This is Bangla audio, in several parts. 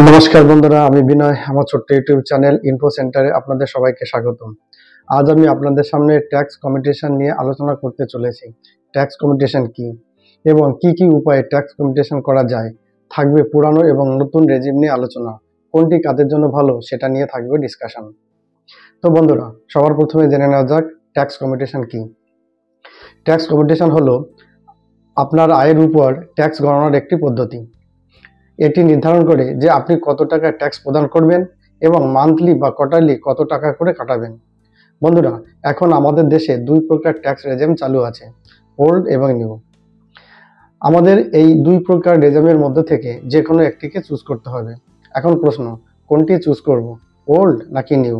নমস্কার বন্ধুরা, আমি বিনয়। আমার ছোট্ট ইউটিউব চ্যানেল ইনফো সেন্টারে আপনাদের সবাইকে স্বাগতম। আজ আমি আপনাদের সামনে ট্যাক্স কম্পিটিশন নিয়ে আলোচনা করতে চলেছি। ট্যাক্স কম্পিটিশন কি এবং কি কি উপায়ে ট্যাক্স কম্পিটিশন করা যায়। থাকবে পুরানো এবং নতুন রেজিম নিয়ে আলোচনা, কোনটি কাদের জন্য ভালো সেটা নিয়ে থাকবে ডিসকাশন। তো বন্ধুরা, সবার প্রথমে জেনে নেওয়া যাক ট্যাক্স কম্পিটিশন কি। ট্যাক্স কম্পিটিশন হলো আপনার আয়ের উপর ট্যাক্স গণনার একটি পদ্ধতি। এটি নির্ধারণ করে যে আপনি কত টাকা ট্যাক্স প্রদান করবেন এবং মান্থলি বা কোয়ার্টারলি কত টাকা করে কাটাবেন। বন্ধুরা, এখন আমাদের দেশে দুই প্রকার ট্যাক্স রেজিম চালু আছে, ওল্ড এবং নিউ। আমাদের এই দুই প্রকার রেজিমের মধ্যে থেকে যে কোনো একটিকে চুজ করতে হবে। এখন প্রশ্ন, কোনটি চুজ করব, ওল্ড নাকি নিউ?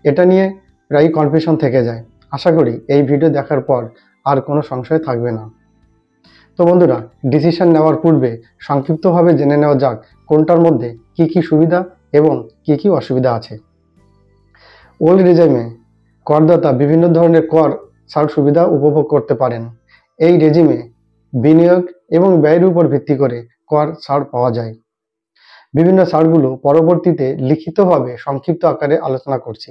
এটা নিয়ে প্রায় কনফিউশন থেকে যায়। আশা করি এই ভিডিও দেখার পর আর কোনো সংশয় থাকবে না। তো বন্ধুরা, ডিসিশন নেওয়ার পূর্বে সংক্ষিপ্তভাবে জেনে নেওয়া যাক কোনটার মধ্যে কি কি সুবিধা এবং কি কি অসুবিধা আছে। ওল্ড রেজিমে করদাতা বিভিন্ন ধরনের কর ছাড় সুবিধা উপভোগ করতে পারেন। এই রেজিমে বিনিয়োগ এবং ব্যয়ের উপর ভিত্তি করে কর ছাড় পাওয়া যায়। বিভিন্ন ছাড়গুলো পরবর্তীতে লিখিতভাবে সংক্ষিপ্ত আকারে আলোচনা করছি।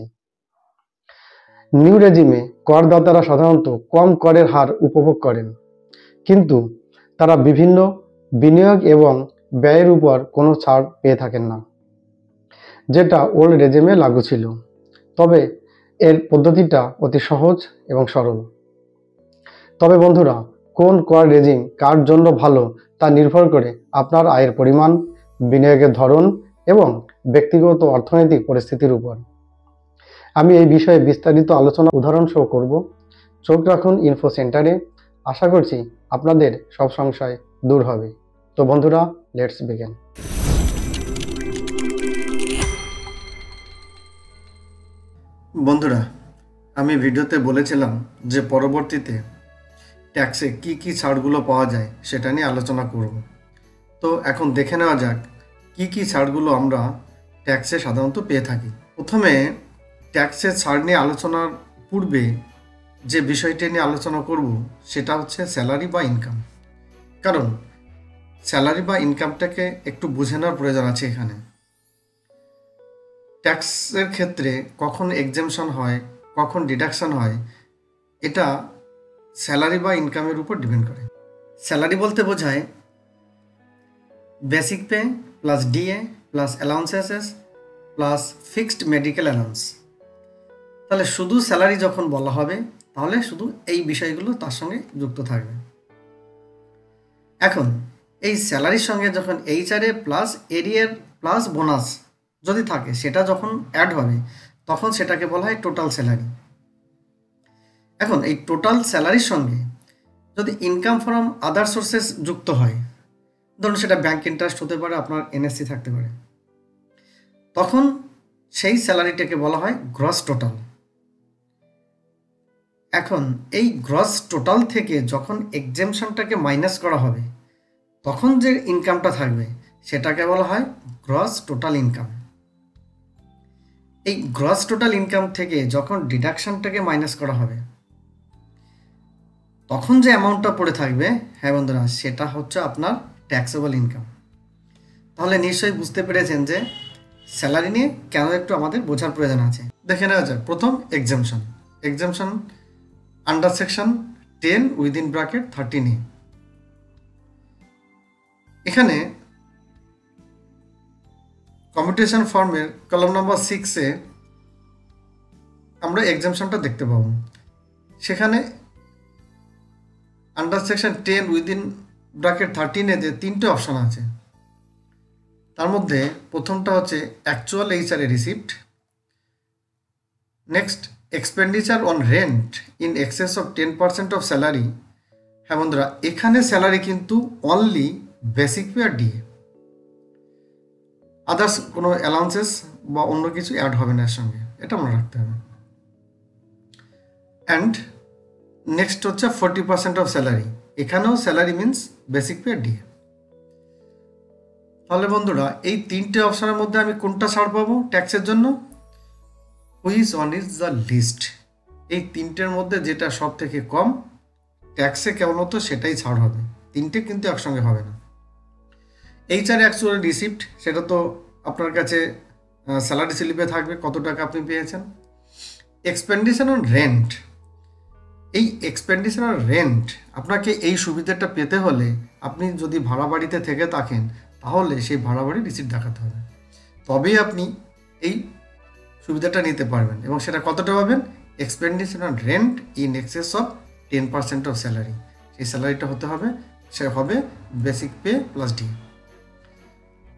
নিউ রেজিমে করদাতারা সাধারণত কম করের হার উপভোগ করেন, কিন্তু তারা বিভিন্ন বিনিয়োগ এবং ব্যয়ের উপর কোনো ছাড় পেয়ে থাকেন না, যেটা ওল্ড রেজিমে লাগু ছিল। তবে এর পদ্ধতিটা অতি সহজ এবং সরল। তবে বন্ধুরা, কোন কর রেজিম কার জন্য ভালো তা নির্ভর করে আপনার আয়ের পরিমাণ, বিনিয়োগের ধরন এবং ব্যক্তিগত অর্থনৈতিক পরিস্থিতির উপর। আমি এই বিষয়ে বিস্তারিত আলোচনা উদাহরণ সহ করব। চোখ রাখুন ইনফো সেন্টারে। আশা করছি আপনাদের সব সংশয় দূর হবে। তো বন্ধুরা, লেটস বিগিন। বন্ধুরা, আমি ভিডিওতে বলেছিলাম যে পরবর্তীতে ট্যাক্সে কি কি ছাড়গুলো পাওয়া যায় সেটা নিয়ে আলোচনা করব। তো এখন দেখে নেওয়া যাক কি কি ছাড়গুলো আমরা ট্যাক্সে সাধারণত পেয়ে থাকি। প্রথমে ট্যাক্সের ছাড় নিয়ে আলোচনার পূর্বে যে বিষয়টি নিয়ে আলোচনা করব সেটা হচ্ছে স্যালারি বা ইনকাম। কারণ স্যালারি বা ইনকামটাকে একটু বুঝে নেওয়ার প্রয়োজন আছে এখানে। ট্যাক্সের ক্ষেত্রে কখন এক্সেমশন হয়, কখন ডিডাকশন হয়, এটা স্যালারি বা ইনকামের উপর ডিপেন্ড করে। স্যালারি বলতে বোঝায় basic pay plus DA plus allowances plus fixed medical allowance. তাহলে শুধু স্যালারি যখন বলা হবে তাহলে শুধু এই বিষয়গুলো তার সঙ্গে যুক্ত থাকবে। এখন এই স্যালারির সঙ্গে যখন এইচআরএ প্লাস এরিয়ার প্লাস বোনাস যদি থাকে, সেটা যখন অ্যাড হবে তখন সেটাকে বলা হয় টোটাল স্যালারি। এখন এই টোটাল স্যালারির সঙ্গে যদি ইনকাম ফ্রম আদার সোর্সেস যুক্ত হয়, ধরুন সেটা ব্যাংক ইন্টারেস্ট হতে পারে, আপনার এনএসসি থাকতে পারে, তখন সেই স্যালারিটাকে বলা হয় গ্রস টোটাল। এখন এই গ্রস টোটাল থেকে যখন এক্সেমশনটাকে মাইনাস করা হবে তখন যে ইনকামটা থাকবে সেটাকে বলা হয় গ্রস টোটাল ইনকাম। এই গ্রস টোটাল ইনকাম থেকে যখন ডিডাকশনটাকে মাইনাস করা হবে তখন যে অ্যামাউন্টটা পড়ে থাকবে, হ্যাঁ বন্ধুরা, সেটা হচ্ছে আপনার ট্যাক্সেবল ইনকাম। তাহলে নিশ্চয়ই বুঝতে পেরেছেন যে স্যালারি নিয়ে কেন একটু আমাদের বোঝার প্রয়োজন আছে। দেখে নেওয়া যাক প্রথম exemption under section 10 within bracket 13A। এখানে কম্পিটিশন ফর্মের কলাম নম্বর 6-এ আমরা এক্সেমশনটা দেখতে পাবো। সেখানে under section 10 within bracket 13A যে তিনটে অপশান আছে, তার মধ্যে প্রথমটা হচ্ছে actual HRA receipt, next expenditure on rent in excess of 10% of salary. হ্যাঁ বন্ধুরা, এখানে স্যালারি কিন্তু অনলি বেসিক পে আর ডিএ, আদার্স কোনো অ্যালাউন্সেস বা অন্য কিছু অ্যাড হবে না এর সঙ্গে, এটা মনে রাখতে হবে। অ্যান্ড নেক্সট হচ্ছে 40% অফ স্যালারি, এখানেও স্যালারি মিনস বেসিক পে আর ডিএ। তাহলে বন্ধুরা, এই তিনটে অপশনের মধ্যে আমি কোনটা ছাড় পাবো ট্যাক্সের জন্য? Which one is the list? এই তিনটের মধ্যে যেটা সব থেকে কম ট্যাক্সে কেবলমাত্র সেটাই ছাড় হবে, তিনটে কিন্তু একসঙ্গে হবে না। এইচআর অ্যাকচুয়াল রিসিপ্ট সেটা তো আপনার কাছে স্যালারি স্লিপে থাকবে কত টাকা আপনি পেয়েছেন। এক্সপেন্ডিচার অন রেন্ট, এই এক্সপেন্ডিচার অন রেন্ট আপনাকে এই সুবিধাটা পেতে হলে আপনি যদি ভাড়া বাড়িতে থেকে থাকেন তাহলে সেই ভাড়া বাড়ির রিসিপ্ট দেখাতে হবে, তবেই আপনি এই সুবিধাটা নিতে পারবেন। এবং সেটা কতটা পাবেন? Expenditure on rent in excess of 10% of salary, সেই স্যালারিটা হতে হবে, সে হবে বেসিক পে প্লাস ডি।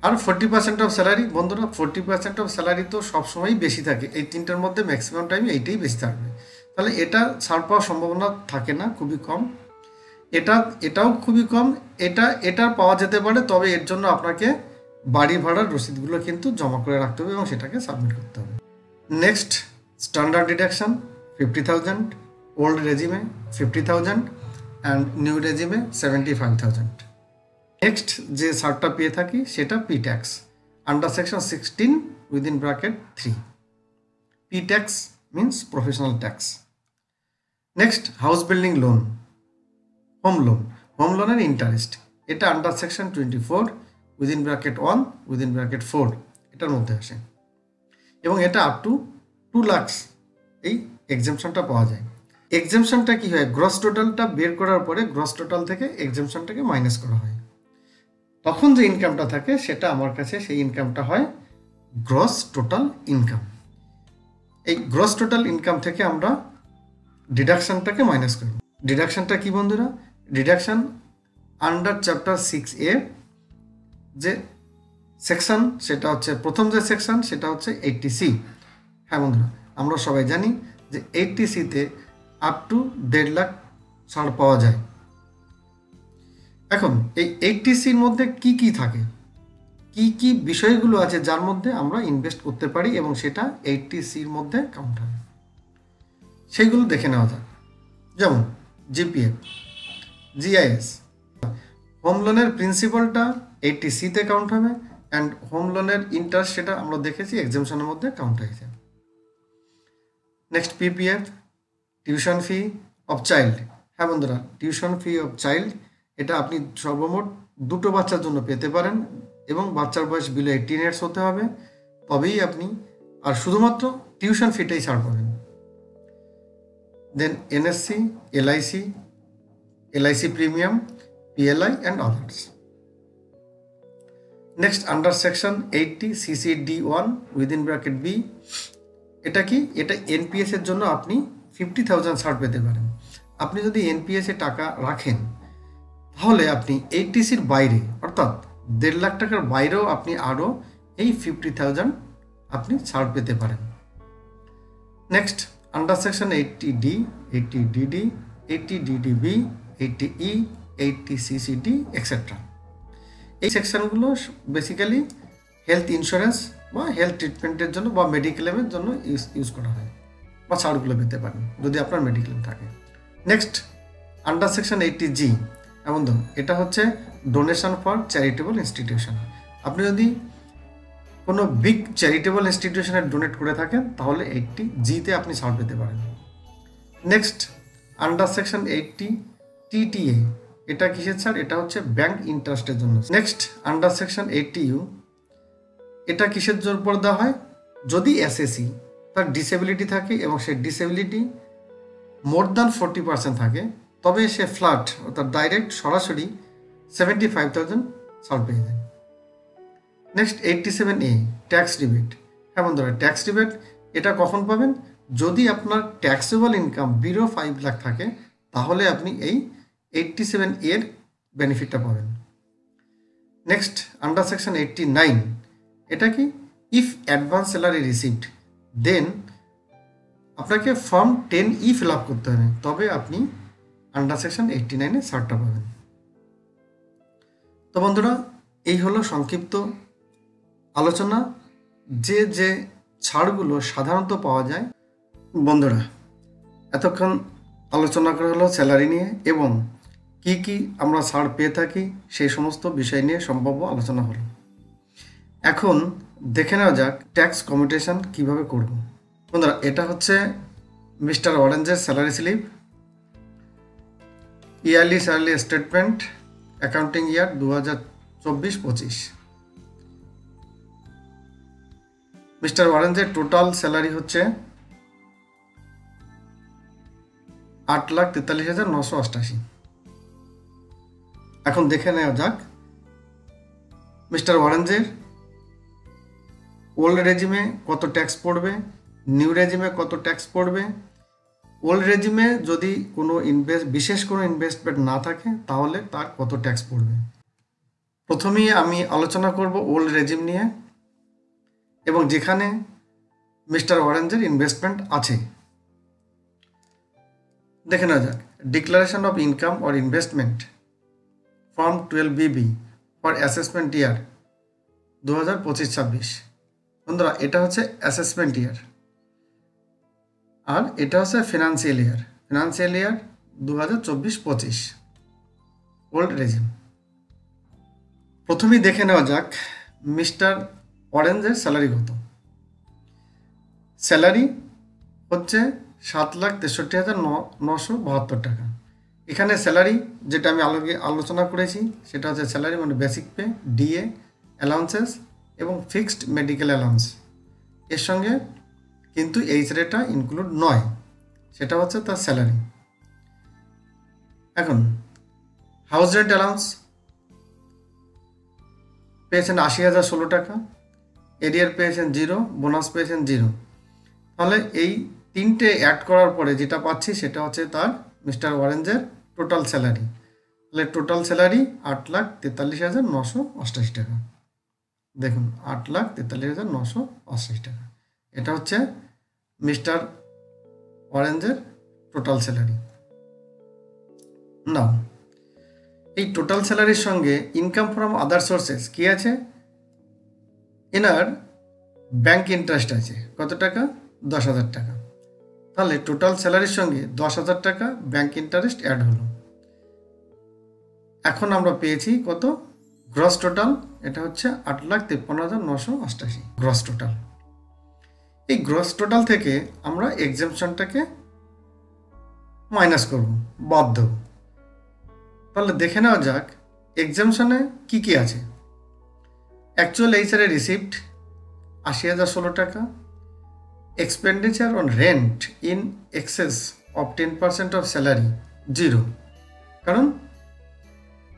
আর 40% অফ স্যালারি, বন্ধুরা 40% অফ স্যালারি তো সবসময়ই বেশি থাকে, এই তিনটার মধ্যে ম্যাক্সিমাম টাইমে এইটাই বেশি থাকবে, তাহলে এটা ছাড় পাওয়ার সম্ভাবনা থাকে না, খুবই কম। এটাও খুবই কম, এটা পাওয়া যেতে পারে, তবে এর জন্য আপনাকে বাড়ি ভাড়ার রসিদগুলো কিন্তু জমা করে রাখতে হবে এবং সেটাকে সাবমিট করতে হবে। নেক্সট, স্ট্যান্ডার্ড ডিডাকশন 50,000, ওল্ড রেজিমে 50,000 অ্যান্ড নিউ রেজিমে 75,000। নেক্সট যে ছাড়টা পেয়ে থাকি সেটা P tax under section 16 within bracket 3। P tax means professional tax. Next, house building loan, home লোনের ইন্টারেস্ট, এটা under section 24 within bracket 1 within bracket 4 এটার মধ্যে আসে এবং এটা আপ টু 2 লাখ এই এক্সেমশনটা পাওয়া যায়। এক্সেমশনটা কি হয়? গ্রস টোটালটা বের করার পরে গ্রস টোটাল থেকে এক্সেমশনটাকে মাইনাস করা হয়, তখন যে ইনকামটা থাকে সেটা আমার কাছে সেই ইনকামটা হয় গ্রস টোটাল ইনকাম। এই গ্রস টোটাল ইনকাম থেকে আমরা ডিডাকশনটাকে মাইনাস করব। ডিডাকশনটা কি বন্ধুরা? ডিডাকশন আন্ডার চ্যাপ্টার 6A যে সেকশন সেটা হচ্ছে প্রথম যে সেকশন সেটা হচ্ছে 80C। হ্যাঁ বন্ধুরা, আমরা সবাই জানি যে 80Cতে আপ টু 1.5 লাখ ছাড় পাওয়া যায়। এখন এই 80Cর মধ্যে কি কি থাকে, কি কি বিষয়গুলো আছে যার মধ্যে আমরা ইনভেস্ট করতে পারি এবং সেটা 80Cর মধ্যে কাউন্ট হবে, সেইগুলো দেখে নেওয়া যাক। যেমন জিপিএফ, জিআইএস। হোম লোনের প্রিন্সিপালটা 80Cতে কাউন্ট হবে অ্যান্ড হোম লোনের ইন্টারেস্ট সেটা আমরা দেখেছি এক্সেমশনের মধ্যে কাউন্ট হয়েছে। Next, PPF, tuition fee of child. হ্যাঁ বন্ধুরা, টিউশন ফি অফ চাইল্ড এটা আপনি সর্বমোট 2টো বাচ্চার জন্য পেতে পারেন এবং বাচ্চার বয়স বিলো 18 ইয়ার্স হতে হবে, তবেই আপনি আর শুধুমাত্র টিউশন ফিটাই ছাড় পাবেন। Then NSC, LIC premium, PLI and others. Next, under section 80 CCD1 within bracket B, এটা কি? এটা এনপিএস এর জন্য আপনি 50,000 ছাড় পেতে পারেন। আপনি যদি এনপিএস এ টাকা রাখেন তাহলে আপনি 80Cর বাইরে অর্থাৎ 1.5 লাখ টাকার বাইরেও আপনি আরও এই 50,000 আপনি ছাড় পেতে পারেন। Next, under section 80D, 80DD, 80DDB, 80E, 80CCD etcetera. এই সেকশনগুলো বেসিক্যালি হেলথ ইন্স্যুরেন্স বা হেলথ ট্রিটমেন্টের জন্য বা মেডিক্লেমের জন্য ইউজ করা হয় বা ছাড়গুলো পেতে পারেন যদি আপনার মেডিক্লেম থাকে। নেক্সট, আন্ডার সেকশন 80G, এমন ধরুন এটা হচ্ছে ডোনেশন ফর চ্যারিটেবল ইনস্টিটিউশন। আপনি যদি কোনো বিগ চ্যারিটেবল ইনস্টিটিউশনে ডোনেট করে থাকেন তাহলে 80Gতে আপনি ছাড় পেতে পারেন। নেক্সট, আন্ডার সেকশন 80 TTA, এটা কিসের ছাড়? এটা হচ্ছে ব্যাংক ইন্টারেস্টের জন্য। নেক্সট, আন্ডার সেকশন 80U, এটা কিসের উপর দেওয়া হয়? যদি এসএসসি তার ডিসেবিলিটি থাকে এবং সেই ডিসেবিলিটি মোর দ্যান 40% থাকে তবে সে ফ্ল্যাট অর্থাৎ ডাইরেক্ট সরাসরি 75,000 ছাড় পেয়ে যায়। Next, 87A, tax rebate. হ্যাঁ বন্ধুরা, ট্যাক্স রিবেট এটা কখন পাবেন? যদি আপনার ট্যাক্সেবল ইনকাম বিলো 5 লাখ থাকে তাহলে আপনি এই 87A এর বেনিফিটটা পাবেন। নেক্সট, আন্ডার সেকশন 89, এটা কি? ইফ অ্যাডভান্স স্যালারি রিসিভড দেন আপনাকে ফর্ম 10E ফিল আপ করতে হবে, তবে আপনি আন্ডার সেকশন 89-এ ছাড়টা পাবেন। তো বন্ধুরা, এই হলো সংক্ষিপ্ত আলোচনা যে যে ছাড়গুলো সাধারণত পাওয়া যায়। বন্ধুরা, এতক্ষণ আলোচনা করা হলো স্যালারি নিয়ে এবং কি কি আমরা ছাড় পেয়ে থাকি সেই সমস্ত বিষয় নিয়ে সম্ভাব্য আলোচনা হলো। এখন দেখে নেওয়া যাক ট্যাক্স কমিউটেশন কিভাবে করব। বন্ধুরা, এটা হচ্ছে মিস্টার অরেঞ্জের salary slip, yearly salary statement, accounting year 24-25। Mister ওয়ারেনজের টোটাল স্যালারি হচ্ছে 8,43,988। এখন দেখে নেওয়া যাক মিস্টার ওয়ারেনজের ওল্ড রেজিমে কত ট্যাক্স পড়বে, নিউ রেজিমে কত ট্যাক্স পড়বে। ওল্ড রেজিমে যদি কোনো বিশেষ কোনো ইনভেস্টমেন্ট না থাকে তাহলে তার কত ট্যাক্স পড়বে। প্রথমেই আমি আলোচনা করব ওল্ড রেজিম নিয়ে এবং যেখানে মিস্টার ওয়ারেনজের ইনভেস্টমেন্ট আছে। দেখে নেওয়া যাক declaration of income or investment form 12BB for assessment ইয়ার 2025-26। বন্ধুরা এটা হচ্ছে অ্যাসেসমেন্ট ইয়ার আর এটা হচ্ছে ফিনান্সিয়াল ইয়ার 2024-25 ওল্ড রেজিম। প্রথমেই দেখে নেওয়া যাক মিস্টার ওয়ারেনজের স্যালারি কত। স্যালারি হচ্ছে 7,63,972 টাকা। এখানে স্যালারি যেটা আমি আলোচনা করেছি সেটা হচ্ছে স্যালারি মানে বেসিক পে, ডিএ, অ্যালাউন্সেস এবং ফিক্সড মেডিকেল অ্যালাউন্স। এর সঙ্গে কিন্তু এইচ রেটটা ইনক্লুড নয়, সেটা হচ্ছে তার স্যালারি। এখন হাউস রেন্ট অ্যালাউন্স পেয়েছেন 80,016 টাকা, এরিয়ার পেয়েছেন 0, বোনাস পেয়েছেন 0। তাহলে এই তিনটে অ্যাড করার পরে যেটা পাচ্ছি সেটা হচ্ছে তার মিস্টার ওয়ারেনজের টোটাল স্যালারি। তাহলে টোটাল স্যালারি 8,43,988 টাকা। দেখুন 8,43,988 টাকা, এটা হচ্ছে মিস্টার ওয়ারেনজের টোটাল স্যালারি। নাও এই টোটাল স্যালারির সঙ্গে ইনকাম ফ্রম আদার সোর্সেস কি আছে, এনার ব্যাংক ইন্টারেস্ট আছে কত টাকা, 10,000 টাকা। তাহলে টোটাল স্যালারির সঙ্গে 10,000 টাকা ব্যাংক ইন্টারেস্ট অ্যাড হলো। এখন আমরা পেয়েছি কত গ্রস টোটাল, এটা হচ্ছে 8,53,988 গ্রস টোটাল। এই গ্রস টোটাল থেকে আমরা এক্সাম্পশনটাকে মাইনাস করব, বাদ দেব। তাহলে দেখে নেওয়া যাক এক্সাম্পশনে কি কি আছে। অ্যাকচুয়াল এইচআরএ রিসিপ্ট 80,016 টাকা, expenditure on rent in excess of 10% of salary 0, কারণ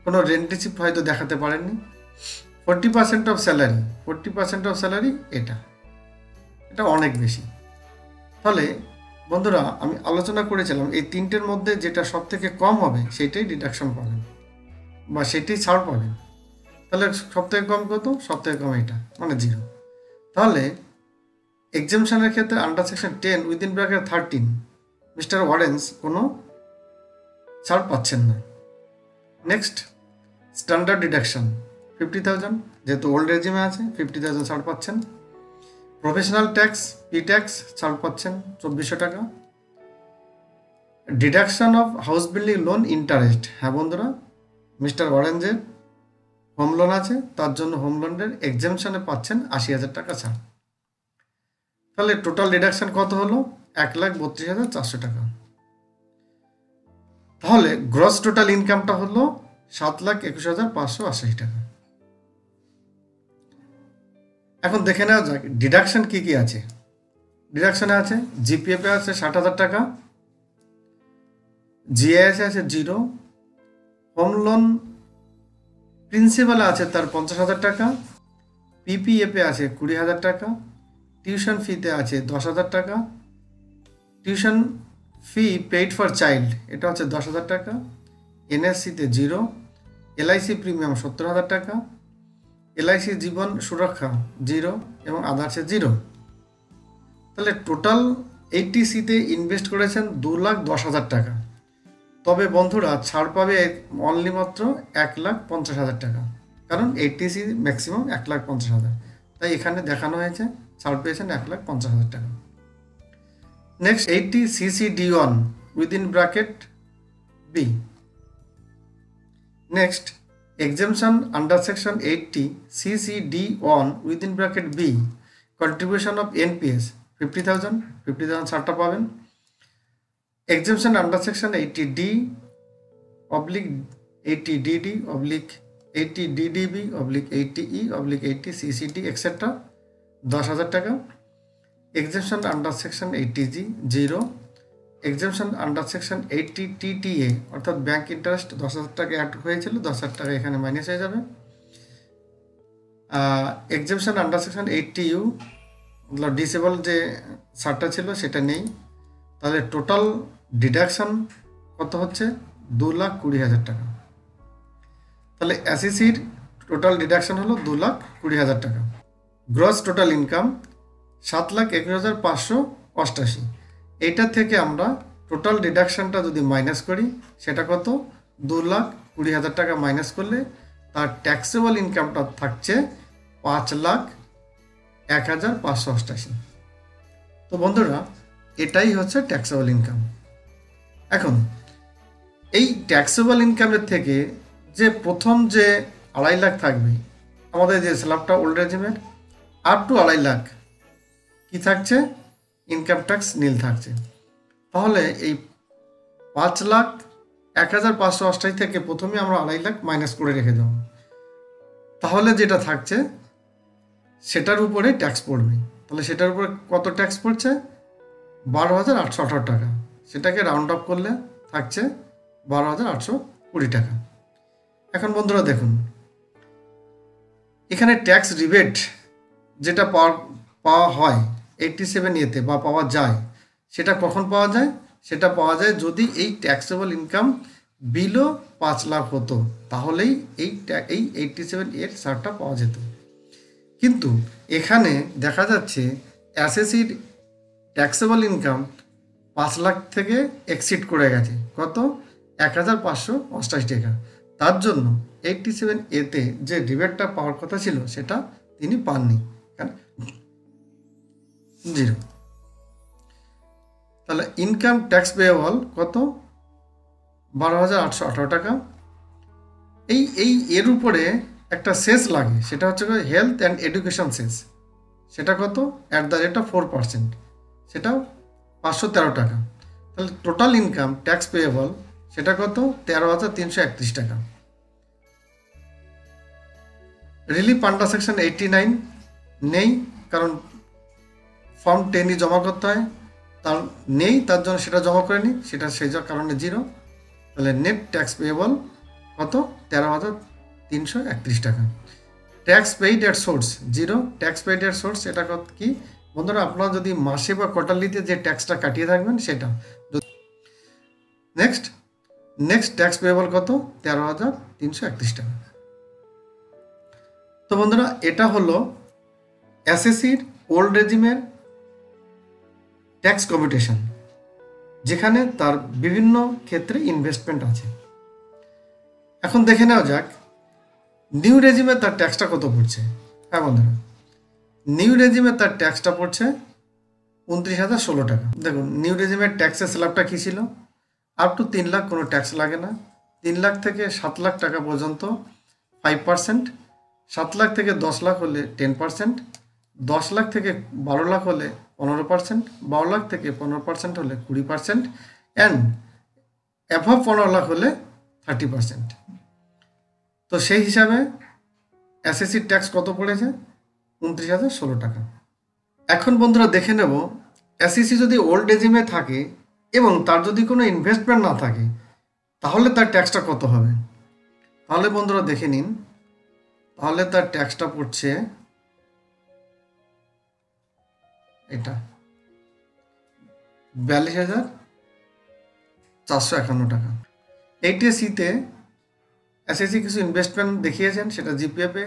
কোনো রেন্ট রিসিপ্ট হয়তো দেখাতে পারেননি। 40% অফ স্যালারি এটা অনেক বেশি। তাহলে বন্ধুরা আমি আলোচনা করেছিলাম এই তিনটের মধ্যে যেটা সব থেকে কম হবে সেটাই ডিডাকশন পাবেন বা সেটাই ছাড় পাবেন। তাহলে সব থেকে কম কত, সব থেকে কম এটা মানে 0। তাহলে এক্সামশনের ক্ষেত্রে under section 10 within bracket 13 mister Warrens কোনো ছাড় পাচ্ছেন না। নেক্সট স্ট্যান্ডার্ড ডিডাকশন 50,000, যেহেতু ওল্ড রেজিমে আছে 50,000 ছাড় পাচ্ছেন। প্রফেশনাল ট্যাক্স পি ট্যাক্স ছাড় পাচ্ছেন 2,400 টাকা। Deduction of house building loan interest, হ্যাঁ বন্ধুরা মিস্টার ওয়ারেনজের হোম লোন আছে, তার জন্য হোম লোনের এক্সামশনে পাচ্ছেন 80,000 টাকা ছাড়। তাহলে টোটাল ডিডাকশন কত হলো, 1,32,400 টাকা। তাহলে গ্রস টোটাল ইনকামটা হলো 7,21,588 টাকা। এখন দেখে নেওয়া যাক ডিডাকশন কি কি আছে। ডিডাকশনে আছে জিপিএফ আছে 60,000 টাকা, জিআইএস আছে 0, হোম লোন প্রিন্সিপাল আছে তার 50,000 টাকা, পিপিএফে আছে 20,000 টাকা, টিউশন ফিতে আছে 10,000 টাকা, tuition fee paid for child এটা হচ্ছে 10,000 টাকা, এনএসসিতে 0, এলআইসি প্রিমিয়াম 70,000 টাকা, এলআইসি জীবন সুরক্ষা 0 এবং আদার্সে 0। তাহলে টোটাল 80সিতে ইনভেস্ট করেছেন 2,10,000 টাকা। তবে বন্ধুরা ছাড় পাবে অনলি মাত্র 1,50,000 টাকা, কারণ 80সি ম্যাক্সিমাম 1,50,000, তাই এখানে দেখানো হয়েছে ছাড় পেয়েছেন 1,50,000 টাকা। Next 80CCD1 within bracket B. Next exemption under section 80CCD1 within bracket B contribution of NPS 50,000 ছাড়টা পাবেন। exemption under section 80D/80DD/ 80DDB/80E/80CCD etc. 10,000 টাকা। Exemption under section 80G 0। Exemption under section 80TTA অর্থাৎ ব্যাংক ইন্টারেস্ট 10,000 টাকা অ্যাড হয়েছিল, 10,000 টাকা এখানে মাইনাস হয়ে যাবে। এক্সেমশন আন্ডার সেকশন 80U মতলব ডিসেবল যে ছাড়টা ছিল সেটা নেই। তাহলে টোটাল ডিডাকশন কত হচ্ছে? 2,20,000 টাকা। তাহলে এসএসসির টোটাল ডিডাকশন হলো 2,20,000 টাকা। Gross total income 7,21,588। এইটা থেকে আমরা টোটাল ডিডাকশনটা যদি মাইনাস করি সেটা কত? 2,20,000 টাকা মাইনাস করলে তার ট্যাক্সেবল ইনকামটা থাকছে 5,01,588। তো বন্ধুরা, এটাই হচ্ছে ট্যাক্সেবল ইনকাম। এখন এই ট্যাক্সেবল ইনকামের থেকে যে প্রথম যে 2.5 লাখ থাকবে আমাদের যে স্ল্যাবটা ওল্ড রেজিমের, আপ টু 2.5 লাখ কি থাকছে? ইনকাম ট্যাক্স নীল থাকছে। তাহলে এই 5,01,588 থেকে প্রথমে আমরা 2.5 লাখ মাইনাস করে রেখে দেব। তাহলে যেটা থাকছে সেটার উপরে ট্যাক্স পড়বে। তাহলে সেটার উপরে কত ট্যাক্স পড়ছে? 12,818 টাকা। সেটাকে রাউন্ড আপ করলে থাকছে 12,820 টাকা। এখন বন্ধুরা দেখুন, এখানে ট্যাক্স রিবেট যেটা পাওয়া হয় 87A-তে বা পাওয়া যায়, সেটা কখন পাওয়া যায়? সেটা পাওয়া যায় যদি এই ট্যাক্সেবল ইনকাম বিলো 5 লাখ হতো, তাহলেই এই 87A-এর ছাড়টা পাওয়া যেত। কিন্তু এখানে দেখা যাচ্ছে এসএসসির ট্যাক্সেবল ইনকাম 5 লাখ থেকে এক্সিড করে গেছে। কত? 1,588 টাকা। তার জন্য 87A-তে যে রিবেটটা পাওয়ার কথা ছিল সেটা তিনি পাননি, 0। তাহলে ইনকাম ট্যাক্স পেয়েবল কত? 12,818 টাকা। এর উপরে একটা সেস লাগে, সেটা হচ্ছে হেলথ অ্যান্ড এডুকেশন সেস। সেটা কত? @4%, সেটাও 513 টাকা। তাহলে টোটাল ইনকাম ট্যাক্স পেয়েবল সেটা কত? 13,331 টাকা। রিলিফ আন্ডার সেকশন 89 নেই, কারণ ফর্ম 10 জমা করতে হয়, তার নেই, তার জন্য সেটা জমা করেনি, সেটা সেই কারণে 0। তাহলে নেট ট্যাক্স পেয়েবল কত? 13,331 টাকা। Tax paid at source 0। Tax paid at source এটা কত কি বন্ধুরা? আপনারা যদি মাসে বা কোয়ার্টারলিতে যে ট্যাক্সটা কাটিয়ে থাকবেন সেটা। নেক্সট ট্যাক্স পেয়েবল কত? 13,331 টাকা। তো বন্ধুরা, এটা হলো এসএসসির ওল্ড রেজিমের ট্যাক্স কম্পিউটেশন, যেখানে তার বিভিন্ন ক্ষেত্রে ইনভেস্টমেন্ট আছে। এখন দেখে নেওয়া যাক নিউ রেজিমে তার ট্যাক্সটা কত পড়ছে। হ্যাঁ বন্ধুরা, নিউ রেজিমে তার ট্যাক্সটা পড়ছে 29,016 টাকা। দেখুন, নিউ রেজিমের ট্যাক্সের স্ল্যাবটা কী ছিল? আপ টু 3 লাখ কোনো ট্যাক্স লাগে না। 3 লাখ থেকে 7 লাখ টাকা পর্যন্ত 5%, 7 লাখ থেকে 10 লাখ হলে 10%, 10 লাখ থেকে 12 লাখ হলে 15%, 12 লাখ থেকে 15% হলে 20%, অ্যান্ড অ্যাভাব 15 লাখ হলে 30%। তো সেই হিসাবে এসএসসির ট্যাক্স কত পড়েছে? 29,016 টাকা। এখন বন্ধুরা দেখে নেব এসএসসি যদি ওল্ড রেজিমে থাকে এবং তার যদি কোনো ইনভেস্টমেন্ট না থাকে তাহলে তার ট্যাক্সটা কত হবে। তাহলে বন্ধুরা দেখে নিন, তাহলে তার ট্যাক্সটা পড়ছে এটা 42,451 টাকা। এইচএসসিতে এসএসসি কিছু ইনভেস্টমেন্ট দেখিয়েছেন, সেটা জিপিএফে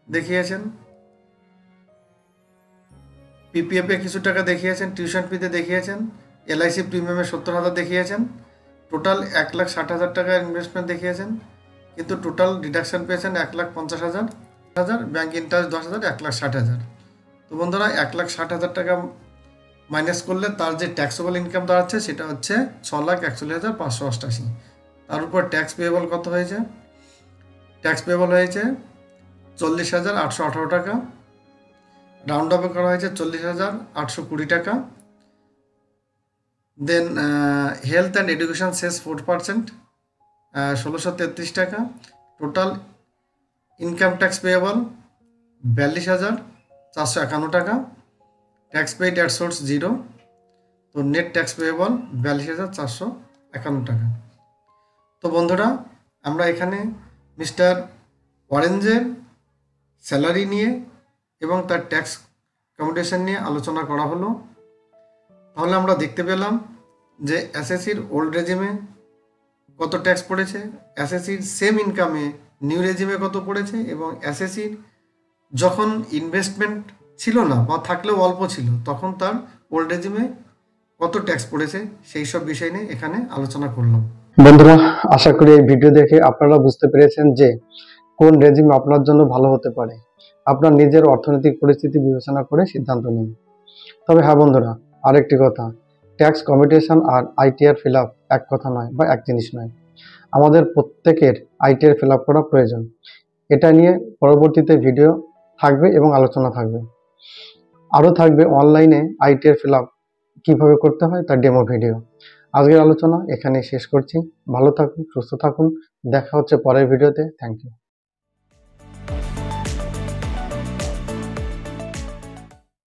দেখিয়েছেন, পিপিএফে কিছু টাকা দেখিয়েছেন, টিউশন ফিতে দেখিয়েছেন, এলআইসি প্রিমিয়ামে 70,000 দেখিয়েছেন, টোটাল 1,60,000 টাকা ইনভেস্টমেন্ট দেখিয়েছেন, কিন্তু টোটাল ডিডাকশন পেয়েছেন 1,50,000, ব্যাঙ্ক ইন্টারেস্ট 10,000, 1,60,000। তো বন্ধুরা 1,60,000 টাকা মাইনাস করলে তার যে ট্যাক্সেবল ইনকাম দাঁড়াচ্ছে সেটা হচ্ছে 6,41,588। তার উপর ট্যাক্স পেয়েবল কত হয়েছে? ট্যাক্স পেয়েবল হয়েছে 40,818 টাকা। রাউন্ড আপ করা হয়েছে 40,820 টাকা। দেন হেলথ অ্যান্ড এডুকেশন সেস 4%, 1,633 টাকা। টোটাল ইনকাম ট্যাক্স পেয়েবল 42,451 টাকা, ট্যাক্স পেইড অ্যাট সোর্স 0, তো নেট ট্যাক্স পেয়েবল 42,451 টাকা। তো বন্ধুরা, আমরা এখানে মিস্টার অরেঞ্জের স্যালারি নিয়ে এবং তার ট্যাক্স কমিউটেশন নিয়ে আলোচনা করা হলো। তাহলে আমরা দেখতে পেলাম যে এসএসসির ওল্ড রেজিমে কত ট্যাক্স পড়েছে, এসএসসির সেম ইনকামে নিউ রেজিমে কত পড়েছে, এবং এসএসসির যখন ইনভেস্টমেন্ট ছিল না বা থাকলেও অল্প ছিল তখন তার ওল্ড রেজিমে কত ট্যাক্স পড়েছে, সেই সব বিষয় নিয়ে এখানে আলোচনা করলাম। বন্ধুরা, আশা করি এই ভিডিও দেখে আপনারা বুঝতে পেরেছেন যে কোন রেজিম আপনার জন্য ভালো হতে পারে। আপনার নিজের অর্থনৈতিক পরিস্থিতি বিবেচনা করে সিদ্ধান্ত নিন। তবে হ্যাঁ বন্ধুরা, আরেকটি কথা, ট্যাক্স কমিউটেশন আর আইটিআর ফিল আপ এক কথা নয় বা এক জিনিস নয়। আমাদের প্রত্যেকের আইটিআর ফিল আপ করা প্রয়োজন। এটা নিয়ে পরবর্তীতে ভিডিও থাকবে এবং আলোচনা থাকবে। আরও থাকবে অনলাইনে আইটিআর ফিল আপ কীভাবে করতে হয় তার ডেমো ভিডিও। আজকের আলোচনা এখানেই শেষ করছি। ভালো থাকুন, সুস্থ থাকুন। দেখা হচ্ছে পরের ভিডিওতে। Thank you.